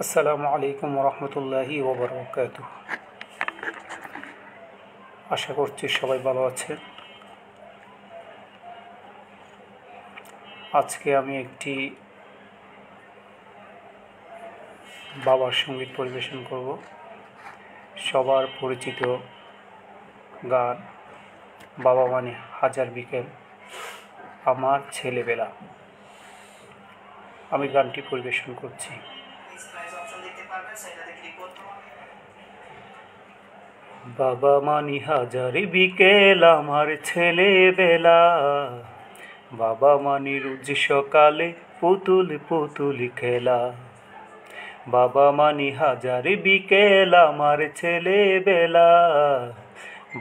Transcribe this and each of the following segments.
আসসালামু আলাইকুম রহমতুল্লাহি ওবরাকাতুহ। আশা করছি সবাই ভালো আছেন। আজকে আমি একটি বাবার সঙ্গীত পরিবেশন করব। সবার পরিচিত গান বাবা মানে হাজার বিকেল আমার ছেলেবেলা। আমি গানটি পরিবেশন করছি। বাবা মানি হাজার বিকেল আমার ছেলেবেলা, বাবা মানি রোজ সকালে পুতুল পুতুল খেলা। বাবা মানি হাজার বিকেল আমার ছেলেবেলা,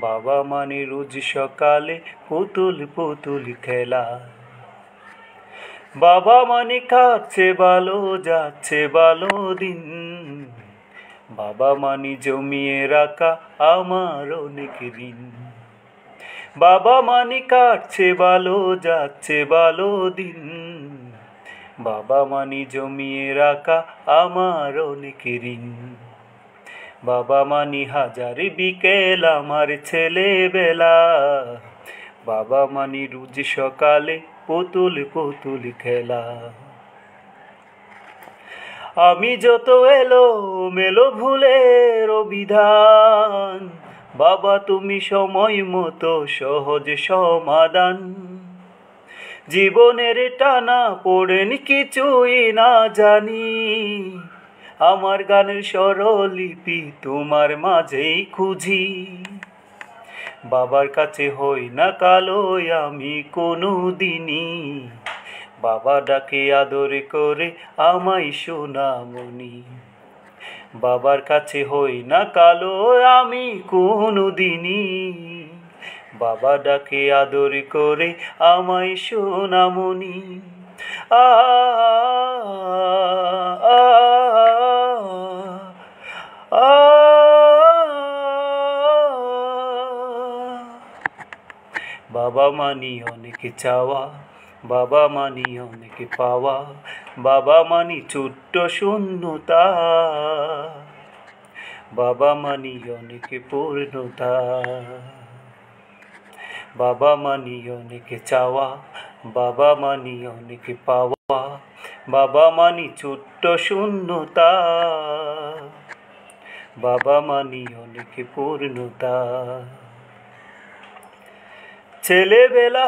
বাবা মানি রোজ সকালে পুতুল পুতুল খেলা। বাবা মানে খাচ্ছে ভালো যাচ্ছে ভালো দিন, বাবা মানি জমিয়ে রাখা আমার অনেক ঋণ। বাবা মানি কাটছে ভালো যাচ্ছে ভালো দিন, বাবা মানি জমিয়ে রাখা আমার অনেক ঋণ। বাবা মানি হাজার বিকেল আমার ছেলেবেলা, বাবা মানি রোজ সকালে পুতুল পুতুল খেলা। আমি যত এলো মেলো ভুলের অভিধান, বাবা তুমি সময় মতো সহজ সমাধান। জীবনের টানা পড়েন কিছুই না জানি, আমার গানের স্বরলিপি তোমার মাঝেই খুঁজি। বাবার কাছে হই না কালো আমি কোনো দিনই, বাবা ডাকে আদর করে আমায় সোনামণি। বাবার কাছে হই না কালো আমি কোনো দিনই, বাবা ডাকে আদর করে আমায় সোনামণি। আ আ আ বাবা মানি অনেক চাওয়া, বাবা মানি অনেক পাওয়া, বাবা মানি ছোট্ট শূন্যতা, বাবা মানি অনেক পূর্ণতা। বাবা মানি অনেক চাওয়া, বাবা মানি অনেক পাওয়া, বাবা মানি ছোট্ট শূন্যতা, বাবা মানি অনেক পূর্ণতা। ছেলেবেলা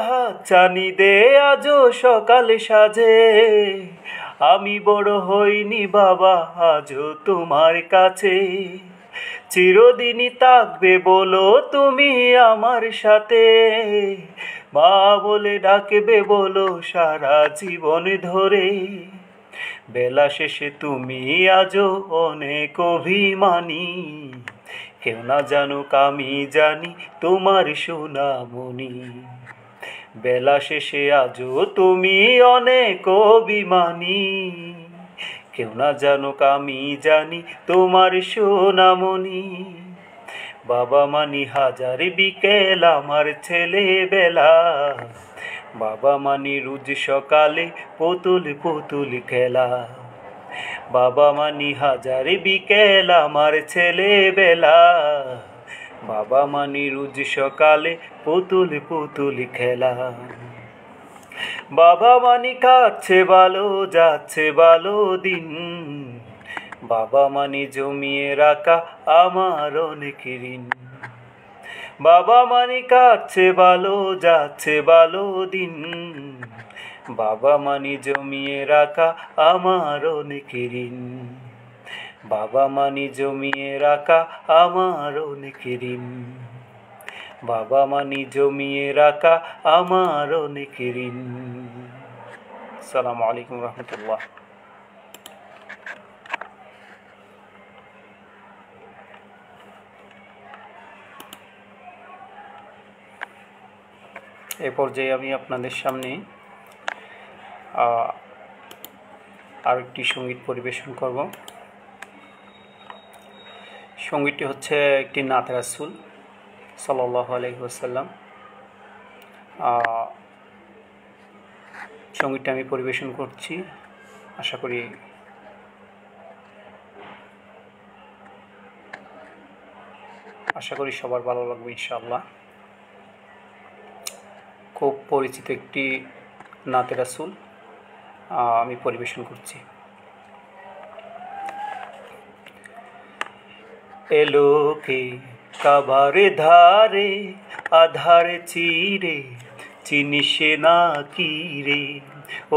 চানি দে আজও সকাল সাজে, আমি বড় হইনি বাবা আজও তোমার কাছে। চিরদিনই থাকবে বলো তুমি আমার সাথে, মা বলে ডাকবে বলো সারা জীবন ধরে। বেলা শেষে তুমি আজও অনেক অভিমানী, কেউ না জানুক আমি জানি তোমার সোনামণি। বেলা শেষে আজও তুমি অনেক অভিমানী, কেউ না জানুক আমি জানি তোমার সোনামণি। বাবা মানি হাজার বিকেল আমার ছেলেবেলা, বাবা মানি রোজ সকালে পুতুল পুতুল খেলা। বাবা মানি হাজার বিকেল আমার ছেলেবেলা, বাবা মানি রোজ সকালে পুতুল পুতুল খেলা। বাবা মানি কাটছে ভালো যাচ্ছে ভালো দিন, বাবা মানি জমিয়ে রাখা আমার অনেক ঋণ। বাবা মানি কাটছে ভালো যাচ্ছে ভালো দিন, বাবা মানি জমিয়ে রাখা আমার অনেক ঋণ। বাবা মানি জমিয়ে রাখা আমার অনেক ঋণ, বাবা মানি জমিয়ে রাখা আমার অনেক ঋণ। আসসালামু আলাইকুম রহমতুল্লাহ। এ পর্যায়ে আমি আপনাদের সামনে আরেকটি সঙ্গীত পরিবেশন করব। সঙ্গীতটি হচ্ছে একটি নাত রাসূল সাল্লাল্লাহু আলাইহি ওয়াসাল্লাম। সঙ্গীতটা আমি পরিবেশন করছি, আশা করি আশা করি সবার ভালো লাগবে ইনশাআল্লাহ। খুব পরিচিত একটি নাতে রাসূল আমি পরিবেশন করছি। এলো কে কাবার ধারে আধার চিরে, চিনিস না কি রে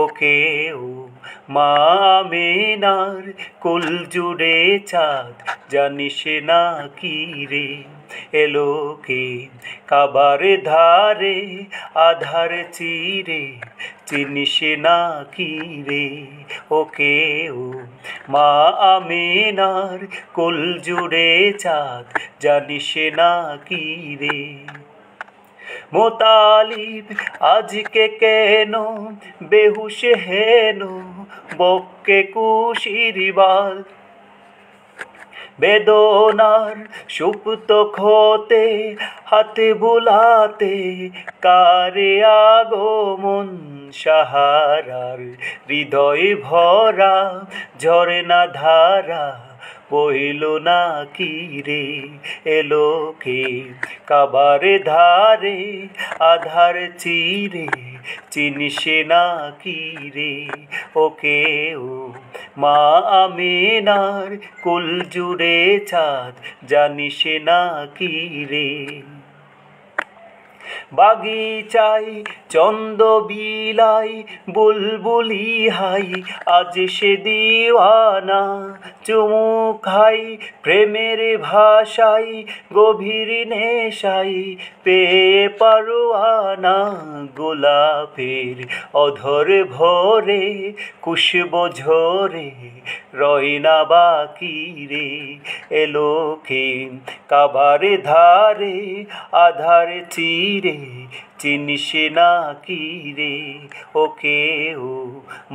ওকে ও মা আমেনার কুল জুড়ে চাঁদ, জানিস না কি রে। এলো কে কাবার ধারে আধার চিরে, চিনিস না কি রে ওকে ও মা আমেনার কুল জুড়ে চাঁদ, জানিস না কি রে। মোতালিব আজকে কেন বেহুশ হেন, বক্কে কুশির বাল বেদনার সুপ্ত ক্ষতে হাতে বুলাতে, কারে আগমন সাহারার হৃদয় ভরা ঝরনা ধারা, বইল না কি রে। এলো কে কাবার ধারে আধার চিরে, চিনিস না কি রে ওকে ও মা আমেনার কুল জুড়ে চাঁদ, জানিস না কি রে। বাগিচায় চন্দ বিলাই বুলবুলি হাই, আজ সে দিওয়ানা চুমু খাই প্রেমের ভাষায় গভীর নেশাই, পেয়ে পারোয়ানা গোলাপের অধর ভরে কুশব ঝরে, রয় না বাকি রে। এলো কে কাবার ধারে আধার চিরে, চিনিস না কি রে ওকে ও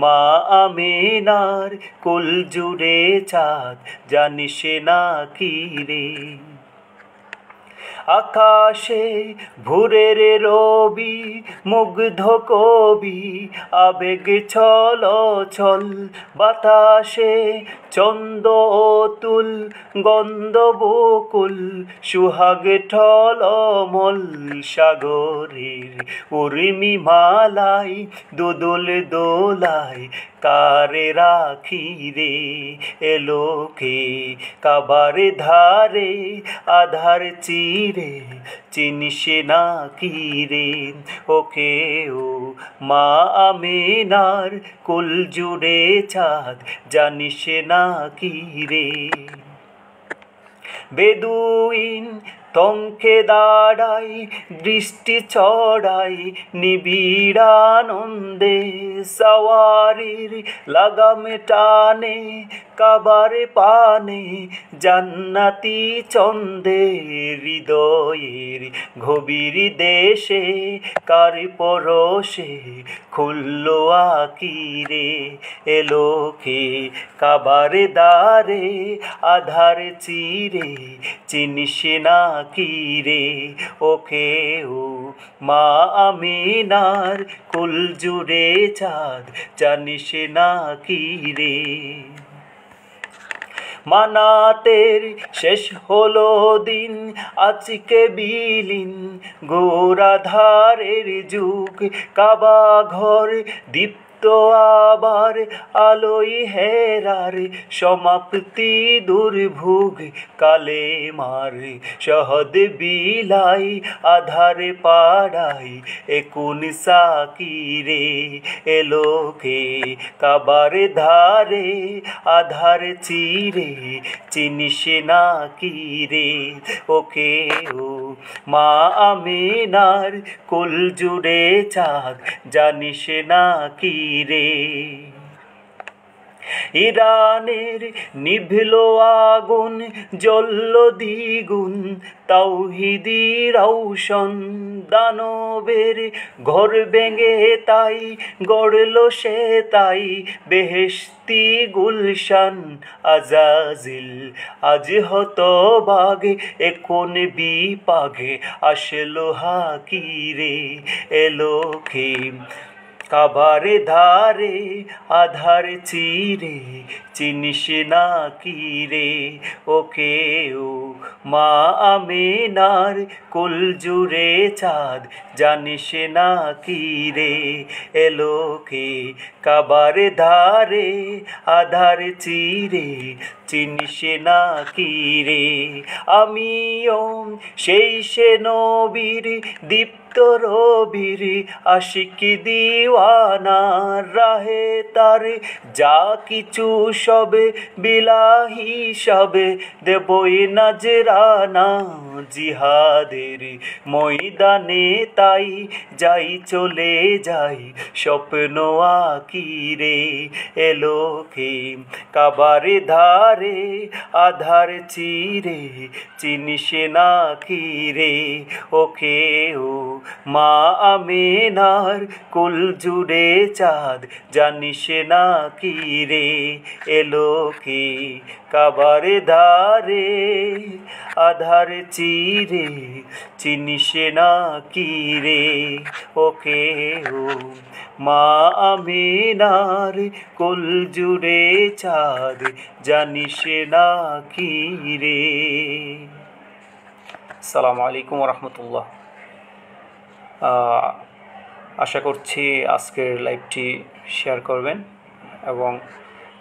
মা আমেনার কুল জুড়ে চাঁদ, জানিস না কি রে। আকাশে ভোরের রবি মুগ্ধ কবি, আবেগ ছল ছল বাতাসে চন্দ অতুল, গন্ধ বকুল সুহাগ ঠলমল, সাগরের উর্মি মালাই দুদুল দোলাই, কারে রাখি রে। এলো কে কাবার ধারে আধার চিরে, চিনিস না কি রে ওকে ও মা আমেনার কুল জুড়ে চাঁদ, জানিস না কি রে। বেদুইন তঙ্কে দাঁড়াই দৃষ্টি ছড়াই নিবিড় আনন্দে, সওয়ারির লাগামে টানে কাবার পানে, জান্নাতি চন্দে হৃদয়ের গভীর দেশে, কার পরশে খুলল আকি রে। এলো কে কাবার দ্বারে আধার চিরে, চিনিস না কি রে ওকে ও মা আমেনার কুল জুড়ে চাঁদ, জানিস না কি রে। মানাতের শেষ হলো দিন আজকে বিলীন, গোরাধারের যুগ কাবা ঘর দীপ্ত আবার আলোয় হেরার, সমাপ্তি দুর্ভোগ কালে মার সহদ বিলাই আধার পাড়াই, একুন সাকি রে। এলো কে কাবার ধারে আধার চিরে, চিনিস না কি রে ওকে ও মা আমেনার কুল জুড়ে চাঁদ, জানিস না কি রে। ইরানের নিভল আগুন জ্বলল দ্বিগুণ, তাওহীদি রওশন দানবের ঘর ভেঙে তাই গড়ল সে তাই, বেহেশতি গুলশান আজাজিল আজ হতবাগ, এখন বিপাগে আসলো হাকি রে। এলো কে কাবারে ধারে আধার চিরে চিনিস না কি রে ওকে ও মা আমিনার কুল জুড়ে চাঁদ জানিস না কি রে এলোকে কাবারে ধারে আধার চিরে চিনিস না কি রে আমিও সেই সে নবীর দীপ্ত রবির আশিক দিওয়ানা রাহে তার যা কিছু সবে বিলাহি সবে দেবই নজরানা জিহাদের ময়দানে তাই যাই চলে যাই স্বপ্ন আকিরে এলোকে কাবারে ধারে আধার চিরে চিনিস না কি রে ওকে ও মা আমিনার কুল জুড়ে চাঁদ জানিস না কি রে এলোকে কাবারে ধারে আধার চিরে চিনিস না কি রে ওকে ও মা আমিনার কুল জুড়ে চাঁদ জানিস না কি রে। আসসালামু আলাইকুম রহমতুল্লাহ। আশা করছি আজকের লাইভটি শেয়ার করবেন এবং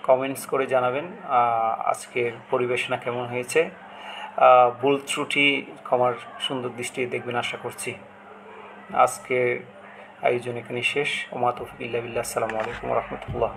কমেন্টস করে জানাবেন আজকের পরিবেশনা কেমন হয়েছে। ভুল ত্রুটি ক্ষমার সুন্দর দৃষ্টি দেখবেন আশা করছি। আজকের আয়োজন এখানে শেষ। ওমা তৌফিক ইল্লা বিল্লাহ। আসসালামু আলাইকুম রহমতুল্লাহ।